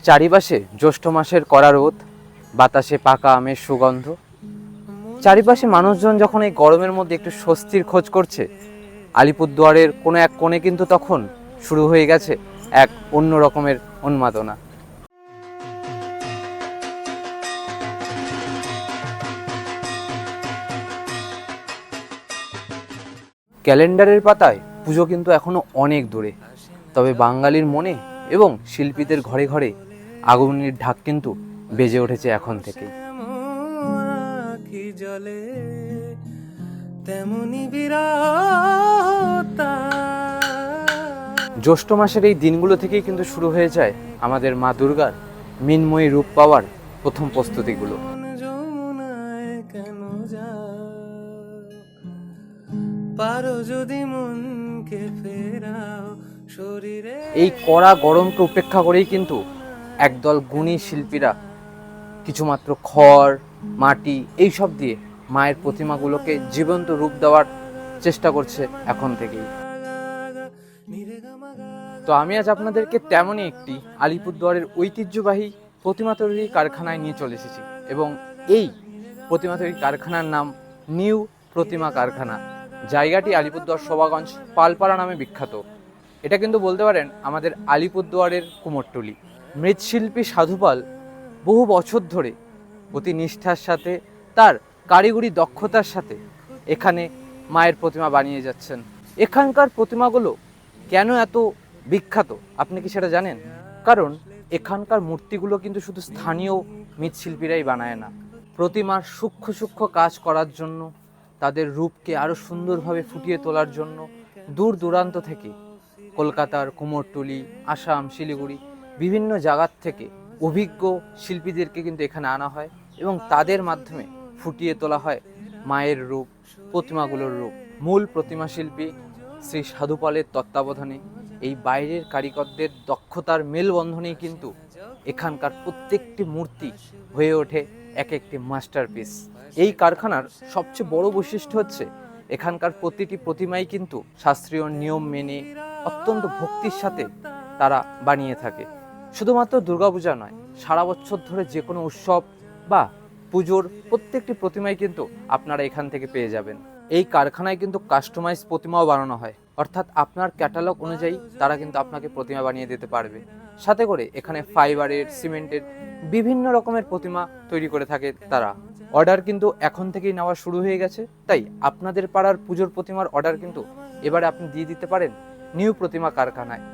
চারিপাশে জ্যৈষ্ঠ মাসের কড়া রোদ, বাতাসে পাকা আমের সুগন্ধ। চারিপাশে মানুষজন যখন এই গরমের মধ্যে একটু স্বস্তির খোঁজ করছে, আলিপুরদুয়ারের কোনো এক কোণে কিন্তু তখন শুরু হয়ে গেছে এক অন্য রকমের উন্মাদনা। ক্যালেন্ডারের পাতায় পুজো কিন্তু এখনো অনেক দূরে, তবে বাঙালির মনে এবং শিল্পীদের ঘরে ঘরে আগুনের ঢাক কিন্তু বেজে উঠেছে এখন থেকেই। জ্যৈষ্ঠ মাসের এই দিনগুলো থেকেই কিন্তু শুরু হয়ে যায় আমাদের মা দুর্গার মৃন্ময়ী রূপ পাওয়ার প্রথম প্রস্তুতিগুলো। এই কড়া গরমকে উপেক্ষা করেই কিন্তু একদল গুণী শিল্পীরা কিছুমাত্র খড়, মাটি এইসব দিয়ে মায়ের প্রতিমাগুলোকে জীবন্ত রূপ দেওয়ার চেষ্টা করছে এখন থেকেই। তো আমি আজ আপনাদেরকে তেমনই একটি আলিপুরদুয়ারের ঐতিহ্যবাহী প্রতিমা তৈরির কারখানায় নিয়ে চলে এসেছি, এবং এই প্রতিমা তৈরির কারখানার নাম নিউ প্রতিমা কারখানা। জায়গাটি আলিপুরদুয়ার শোভাগঞ্জ পালপাড়া নামে বিখ্যাত। এটা কিন্তু বলতে পারেন আমাদের আলিপুরদুয়ারের কুমোরটুলি। মৃৎশিল্পী সাধুপাল বহু বছর ধরে অতি নিষ্ঠার সাথে তার কারিগরি দক্ষতার সাথে এখানে মায়ের প্রতিমা বানিয়ে যাচ্ছেন। এখানকার প্রতিমাগুলো কেন এত বিখ্যাত আপনি কি সেটা জানেন? কারণ এখানকার মূর্তিগুলো কিন্তু শুধু স্থানীয় মৃৎশিল্পীরাই বানায় না। প্রতিমার সূক্ষ্ম সূক্ষ্ম কাজ করার জন্য, তাদের রূপকে আরও সুন্দরভাবে ফুটিয়ে তোলার জন্য দূর দূরান্ত থেকে, কলকাতার কুমোরটুলি, আসাম, শিলিগুড়ি বিভিন্ন জায়গার থেকে অভিজ্ঞ শিল্পীদেরকে কিন্তু এখানে আনা হয় এবং তাদের মাধ্যমে ফুটিয়ে তোলা হয় মায়ের রূপ, প্রতিমাগুলোর রূপ। মূল প্রতিমা শিল্পী শ্রী সাধুপালের তত্ত্বাবধানে এই বাইরের কারিগরদের দক্ষতার মেলবন্ধনেই কিন্তু এখানকার প্রত্যেকটি মূর্তি হয়ে ওঠে এক একটি মাস্টারপিস। এই কারখানার সবচেয়ে বড় বৈশিষ্ট্য হচ্ছে এখানকার প্রতিটি প্রতিমাই কিন্তু শাস্ত্রীয় নিয়ম মেনে অত্যন্ত ভক্তির সাথে তারা বানিয়ে থাকে। শুধুমাত্র দুর্গাপূজা নয়, সারা বছর ধরে যে কোনো উৎসব বা পুজোর প্রত্যেকটি প্রতিমাই কিন্তু আপনারা এখান থেকে পেয়ে যাবেন। এই কারখানায় কিন্তু কাস্টমাইজ প্রতিমাও বানানো হয়, অর্থাৎ আপনার ক্যাটালগ অনুযায়ী তারা কিন্তু আপনাকে প্রতিমা বানিয়ে দিতে পারবে। সাথে করে এখানে ফাইবারের, সিমেন্টের বিভিন্ন রকমের প্রতিমা তৈরি করে থাকে তারা। অর্ডার কিন্তু এখন থেকেই নেওয়া শুরু হয়ে গেছে, তাই আপনাদের পাড়ার পুজোর প্রতিমার অর্ডার কিন্তু এবারে আপনি দিয়ে দিতে পারেন নিউ প্রতিমা কারখানায়।